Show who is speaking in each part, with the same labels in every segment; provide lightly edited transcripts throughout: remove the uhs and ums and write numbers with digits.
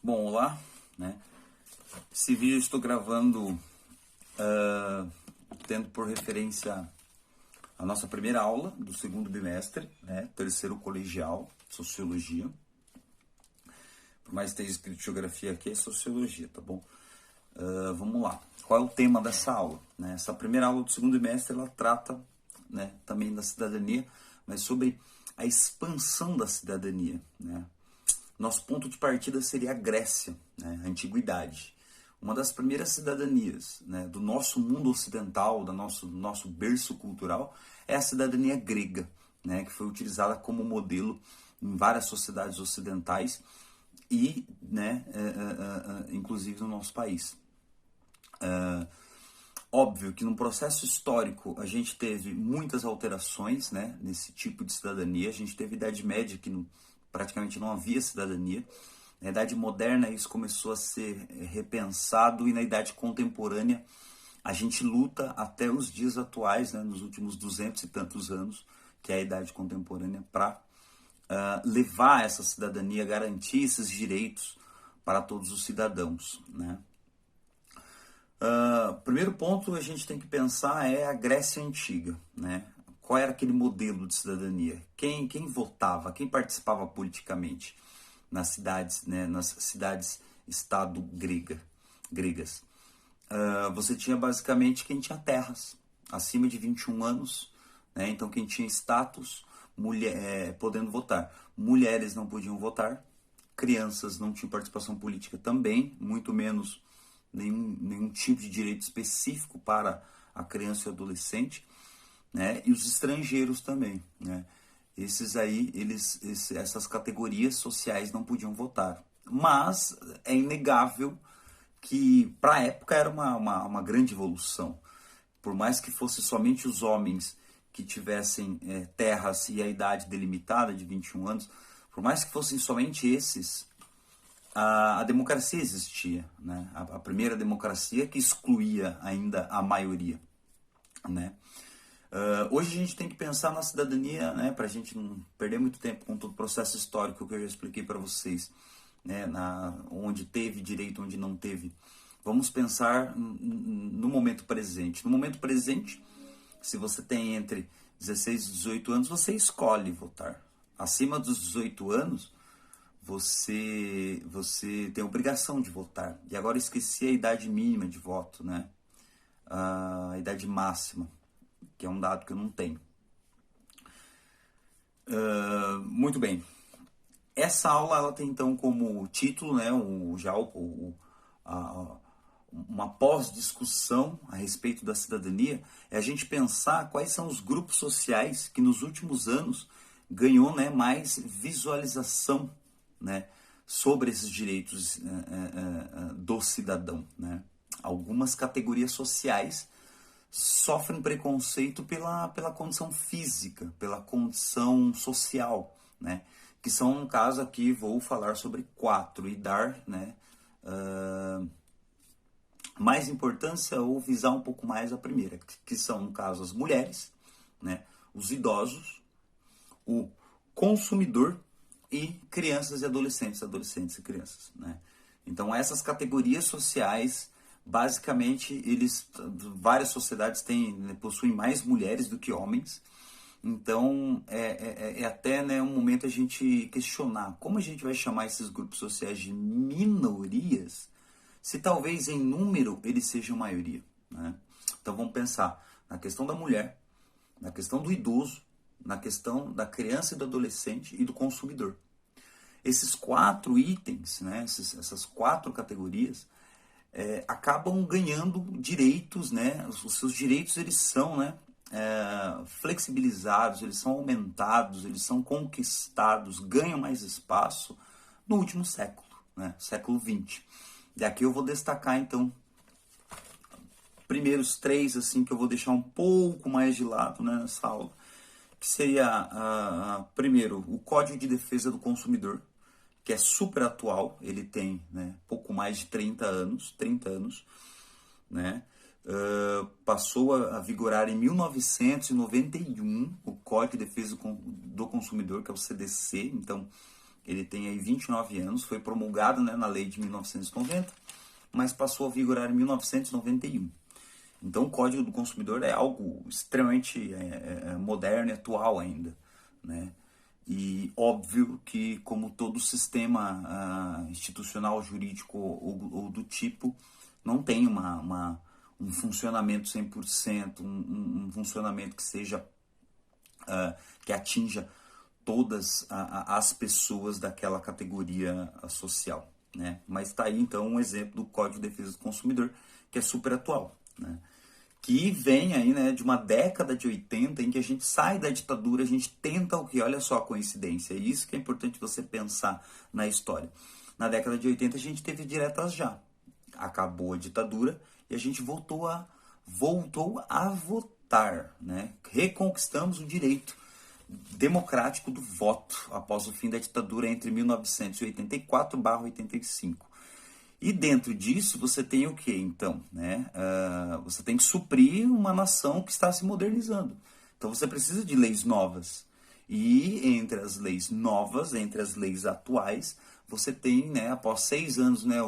Speaker 1: Bom, olá, né? Esse vídeo eu estou gravando tendo por referência a nossa primeira aula do segundo bimestre, né? Terceiro colegial, Sociologia. Por mais que esteja escrito Geografia aqui, é Sociologia, tá bom? Vamos lá. Qual é o tema dessa aula? Né? Essa primeira aula do segundo bimestre, ela trata, né, também da cidadania, mas sobre a expansão da cidadania, né? Nosso ponto de partida seria a Grécia, né, a Antiguidade. Uma das primeiras cidadanias, né, do nosso mundo ocidental, do nosso berço cultural, é a cidadania grega, né, que foi utilizada como modelo em várias sociedades ocidentais e, né, inclusive no nosso país. Óbvio que no processo histórico a gente teve muitas alterações, né, nesse tipo de cidadania. A gente teve Idade Média, que praticamente não havia cidadania. Na Idade Moderna isso começou a ser repensado e na Idade Contemporânea a gente luta até os dias atuais, né, nos últimos 200 e tantos anos, que é a Idade Contemporânea, para levar essa cidadania, garantir esses direitos para todos os cidadãos, né? Primeiro ponto a gente tem que pensar é a Grécia Antiga, né? Qual era aquele modelo de cidadania? Quem votava, quem participava politicamente nas cidades, né? Nas cidades-estado gregas? Você tinha basicamente quem tinha terras, acima de 21 anos, né? Então quem tinha status, podendo votar. Mulheres não podiam votar, crianças não tinham participação política também, muito menos nenhum tipo de direito específico para a criança e o adolescente, né? E os estrangeiros também, né? Esses aí, essas categorias sociais não podiam votar. Mas é inegável que para a época era uma grande evolução. Por mais que fosse somente os homens que tivessem terras e a idade delimitada de 21 anos, por mais que fossem somente esses, a democracia existia, né? A primeira democracia que excluía ainda a maioria, né? Hoje a gente tem que pensar na cidadania, né, para a gente não perder muito tempo com todo o processo histórico que eu já expliquei para vocês, né, onde teve direito, onde não teve. Vamos pensar no momento presente. No momento presente, se você tem entre 16 e 18 anos, você escolhe votar. Acima dos 18 anos, você tem a obrigação de votar. E agora esqueci a idade mínima de voto, né? A idade máxima, que é um dado que eu não tenho. Muito bem. Essa aula ela tem então como título, né, uma pós-discussão a respeito da cidadania, é a gente pensar quais são os grupos sociais que nos últimos anos ganhou, né, mais visualização, né, sobre esses direitos do cidadão, né? Algumas categorias sociais sofrem preconceito pela condição física, pela condição social, né? Que são, no caso aqui, vou falar sobre 4 e dar, né, mais importância ou visar um pouco mais a primeira, que são, no caso, as mulheres, né, os idosos, o consumidor e crianças e adolescentes e crianças, né? Então essas categorias sociais, basicamente, várias sociedades possuem mais mulheres do que homens. Então é até, né, um momento a gente questionar como a gente vai chamar esses grupos sociais de minorias, se talvez em número eles sejam maioria, né? Então vamos pensar na questão da mulher, na questão do idoso, na questão da criança e do adolescente e do consumidor. Esses 4 itens, né, essas 4 categorias, acabam ganhando direitos, né? Os seus direitos eles são, né, flexibilizados, eles são aumentados, eles são conquistados, ganham mais espaço no último século, né, século XX. E aqui eu vou destacar então primeiros 3 assim que eu vou deixar um pouco mais de lado, né, nessa aula, que seria primeiro o Código de Defesa do Consumidor, que é super atual, ele tem, né, pouco mais de 30 anos, né? Passou a vigorar em 1991 o Código de Defesa do Consumidor, que é o CDC, então ele tem aí 29 anos, foi promulgado, né, na lei de 1990, mas passou a vigorar em 1991. Então o Código do Consumidor é algo extremamente moderno e atual ainda, né? E óbvio que, como todo sistema institucional, jurídico ou do tipo, não tem um funcionamento 100%, um funcionamento que seja, que atinja todas as pessoas daquela categoria social, né? Mas está aí, então, um exemplo do Código de Defesa do Consumidor, que é super atual, né? Que vem aí, né, de uma década de 80 em que a gente sai da ditadura, a gente tenta o quê? Olha só a coincidência, é isso que é importante você pensar na história. Na década de 80 a gente teve diretas já, acabou a ditadura e a gente voltou a votar, né? Reconquistamos o direito democrático do voto após o fim da ditadura entre 1984/85. E dentro disso você tem o que, então? Né? Você tem que suprir uma nação que está se modernizando. Então você precisa de leis novas. E entre as leis novas, entre as leis atuais, você tem, né, após 6 anos, né,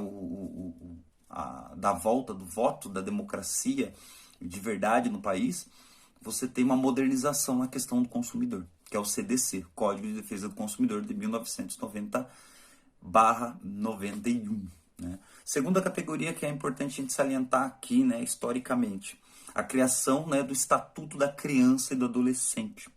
Speaker 1: da volta do voto, da democracia de verdade no país, você tem uma modernização na questão do consumidor, que é o CDC, Código de Defesa do Consumidor de 1990/91. Né? Segunda categoria que é importante a gente salientar aqui, né, historicamente, a criação, né, do Estatuto da Criança e do Adolescente,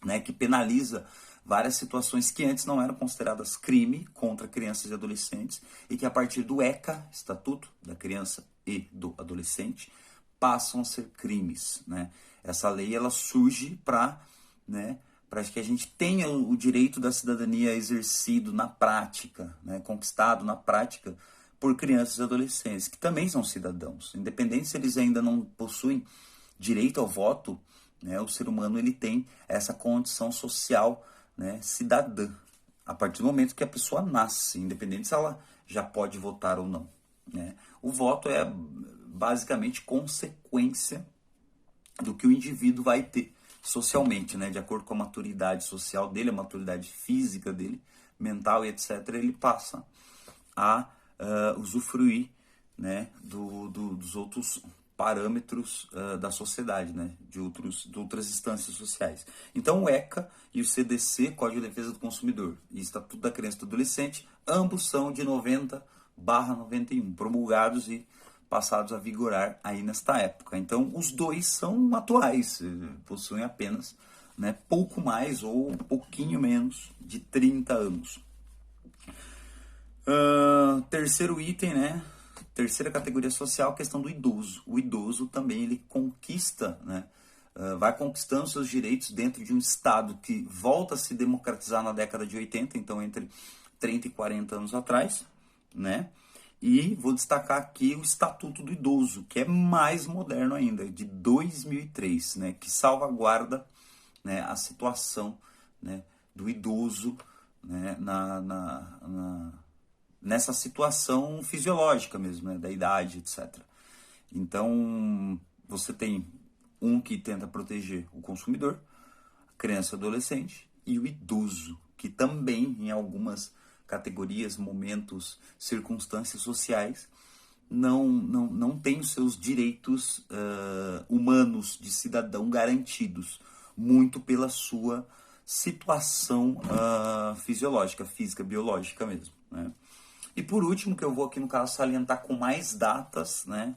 Speaker 1: né, que penaliza várias situações que antes não eram consideradas crime contra crianças e adolescentes e que a partir do ECA, Estatuto da Criança e do Adolescente, passam a ser crimes. Né? Essa lei ela surge para, né, para que a gente tenha o direito da cidadania exercido na prática, né, conquistado na prática por crianças e adolescentes, que também são cidadãos. Independente se eles ainda não possuem direito ao voto, né, o ser humano ele tem essa condição social, né, cidadã, a partir do momento que a pessoa nasce, independente se ela já pode votar ou não. Né? O voto é basicamente consequência do que o indivíduo vai ter socialmente, né? De acordo com a maturidade social dele, a maturidade física dele, mental e etc., ele passa a usufruir, né, dos outros parâmetros da sociedade, né, de outras instâncias sociais. Então o ECA e o CDC, Código de Defesa do Consumidor, e Estatuto da Criança e do Adolescente, ambos são de 90/91, promulgados e passados a vigorar aí nesta época. Então, os dois são atuais, possuem apenas, né, pouco mais ou um pouquinho menos de 30 anos. Terceiro item, né, terceira categoria social, a questão do idoso. O idoso também ele conquista, né, vai conquistando seus direitos dentro de um Estado que volta a se democratizar na década de 80, então entre 30 e 40 anos atrás, né? E vou destacar aqui o Estatuto do Idoso, que é mais moderno ainda, de 2003, né, que salvaguarda, né, a situação, né, do idoso, né, nessa situação fisiológica mesmo, né, da idade, etc. Então, você tem um que tenta proteger o consumidor, a criança e adolescente, e o idoso, que também, em algumas categorias, momentos, circunstâncias sociais, não tem os seus direitos humanos de cidadão garantidos, muito pela sua situação fisiológica, física, biológica mesmo. Né? E por último, que eu vou aqui no caso salientar com mais datas, né?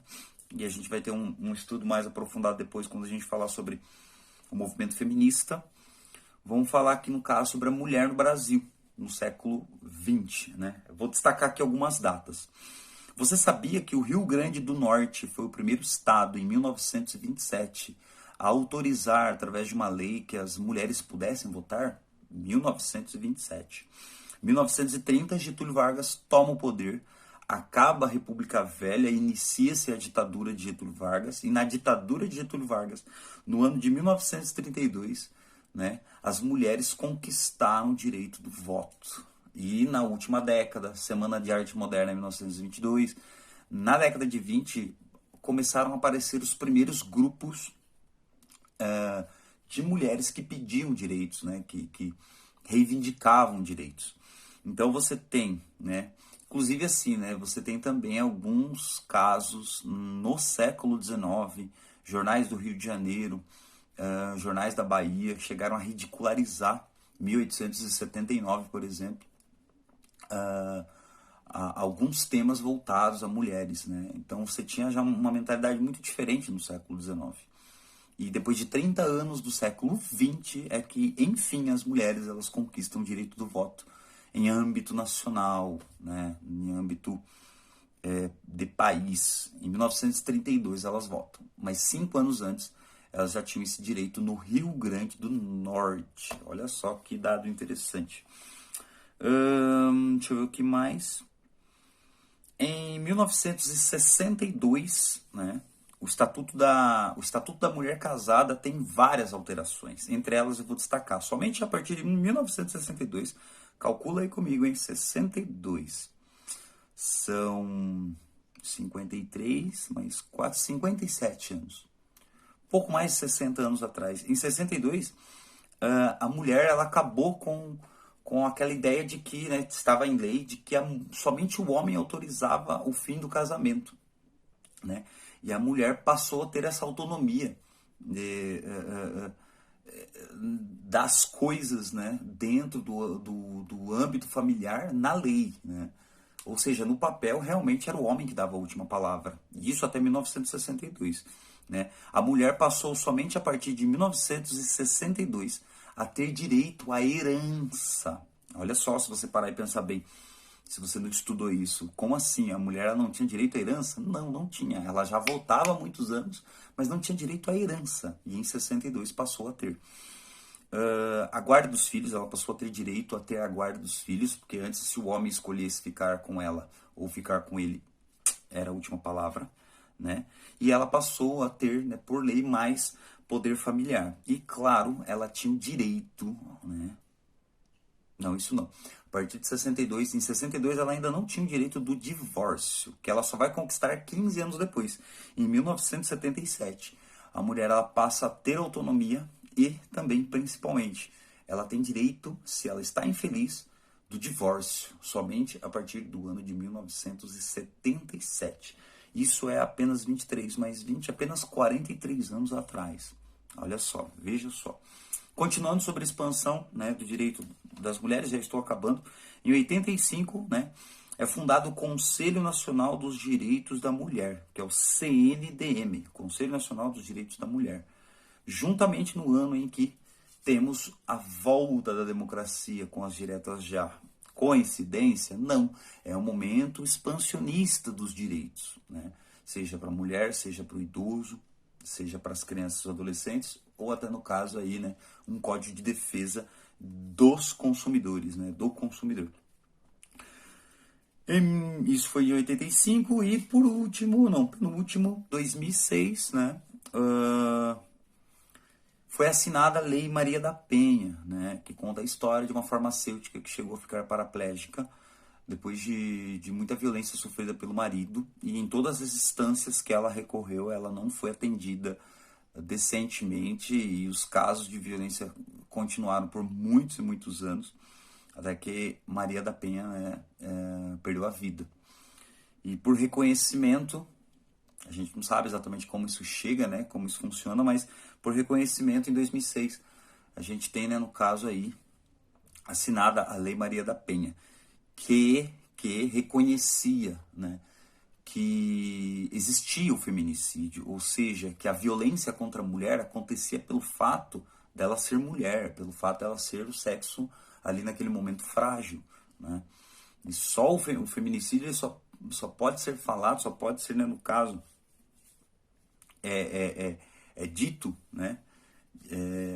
Speaker 1: E a gente vai ter um estudo mais aprofundado depois quando a gente falar sobre o movimento feminista. Vamos falar aqui no caso sobre a mulher no Brasil, no século XX, né? Eu vou destacar aqui algumas datas. Você sabia que o Rio Grande do Norte foi o primeiro estado, em 1927, a autorizar, através de uma lei, que as mulheres pudessem votar? 1927. 1930, Getúlio Vargas toma o poder, acaba a República Velha, inicia-se a ditadura de Getúlio Vargas, e na ditadura de Getúlio Vargas, no ano de 1932, né, as mulheres conquistaram o direito do voto. E na última década, Semana de Arte Moderna, em 1922, na década de 20, começaram a aparecer os primeiros grupos de mulheres que pediam direitos, né, que reivindicavam direitos. Então você tem, né, inclusive assim, né, você tem também alguns casos no século XIX, jornais do Rio de Janeiro, jornais da Bahia, chegaram a ridicularizar 1879, por exemplo, alguns temas voltados a mulheres, né? Então você tinha já uma mentalidade muito diferente no século XIX. E depois de 30 anos do século XX é que, enfim, as mulheres elas conquistam o direito do voto em âmbito nacional, né? Em âmbito de país. Em 1932 elas votam, mas 5 anos antes elas já tinham esse direito no Rio Grande do Norte. Olha só que dado interessante. Deixa eu ver o que mais. Em 1962, né, o Estatuto da Mulher Casada tem várias alterações. Entre elas eu vou destacar, somente a partir de 1962, calcula aí comigo, em 62. São 53 mais 4, 57 anos. Pouco mais de 60 anos atrás. Em 62, a mulher ela acabou com aquela ideia de que, né, estava em lei, de que somente o homem autorizava o fim do casamento, né? E a mulher passou a ter essa autonomia das coisas, né, dentro do âmbito familiar na lei, né? Ou seja, no papel realmente era o homem que dava a última palavra. Isso até 1962. Né? A mulher passou somente a partir de 1962 a ter direito à herança. Olha só, se você parar e pensar bem, se você não estudou isso, como assim? A mulher ela não tinha direito à herança? Não, não tinha. Ela já votava há muitos anos, mas não tinha direito à herança. E em 62 passou a ter. A guarda dos filhos, ela passou a ter direito a ter a guarda dos filhos, porque antes, se o homem escolhesse ficar com ela ou ficar com ele, era a última palavra, né? E ela passou a ter, né, por lei, mais poder familiar. E, claro, ela tinha o direito, né? Não, isso não. A partir de 62, em 62 ela ainda não tinha o direito do divórcio, que ela só vai conquistar 15 anos depois. Em 1977, a mulher ela passa a ter autonomia e também, principalmente, ela tem direito, se ela está infeliz, do divórcio, somente a partir do ano de 1977. Isso é apenas 23 mais 20, apenas 43 anos atrás. Olha só, veja só. Continuando sobre a expansão, né, do direito das mulheres, já estou acabando. Em 85, né, é fundado o Conselho Nacional dos Direitos da Mulher, que é o CNDM, Conselho Nacional dos Direitos da Mulher. Juntamente no ano em que temos a volta da democracia com as diretas já. Coincidência? Não. É um momento expansionista dos direitos, né? Seja para a mulher, seja para o idoso, seja para as crianças e adolescentes, ou até no caso aí, né, um código de defesa dos consumidores, né, do consumidor. Isso foi em 85 e por último, não, penúltimo, 2006, né, foi assinada a Lei Maria da Penha, né, que conta a história de uma farmacêutica que chegou a ficar paraplégica depois de muita violência sofrida pelo marido, e em todas as instâncias que ela recorreu, ela não foi atendida decentemente, e os casos de violência continuaram por muitos e muitos anos, até que Maria da Penha, né, perdeu a vida. E por reconhecimento, a gente não sabe exatamente como isso chega, né, como isso funciona, mas por reconhecimento, em 2006, a gente tem, né, no caso aí, assinada a Lei Maria da Penha, que reconhecia, né, que existia o feminicídio, ou seja, que a violência contra a mulher acontecia pelo fato dela ser mulher, pelo fato dela ser o sexo ali naquele momento frágil, né? E só o feminicídio ele só pode ser falado, só pode ser, né, no caso, dito, né,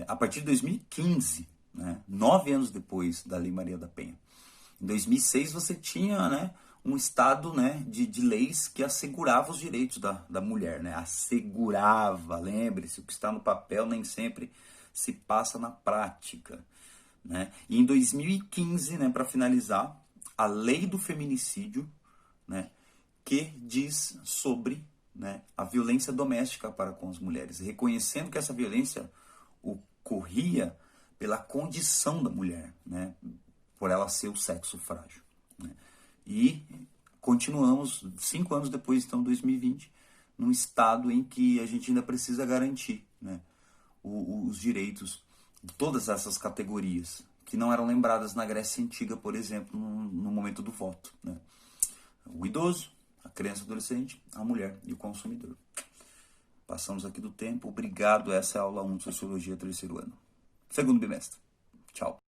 Speaker 1: a partir de 2015, né, 9 anos depois da Lei Maria da Penha. Em 2006 você tinha, né, um estado, né, de leis que assegurava os direitos da mulher, né? Assegurava, lembre-se, o que está no papel nem sempre se passa na prática, né? E em 2015, né, para finalizar, a Lei do Feminicídio, né, que diz sobre, né, a violência doméstica para com as mulheres, reconhecendo que essa violência ocorria pela condição da mulher, né? por ela ser o sexo frágil, né? E continuamos, 5 anos depois, então, 2020, num estado em que a gente ainda precisa garantir, né, os direitos de todas essas categorias, que não eram lembradas na Grécia Antiga, por exemplo, no momento do voto, né? O idoso, a criança e adolescente, a mulher e o consumidor. Passamos aqui do tempo. Obrigado. Essa é a aula 1 de Sociologia, terceiro ano. Segundo bimestre. Tchau.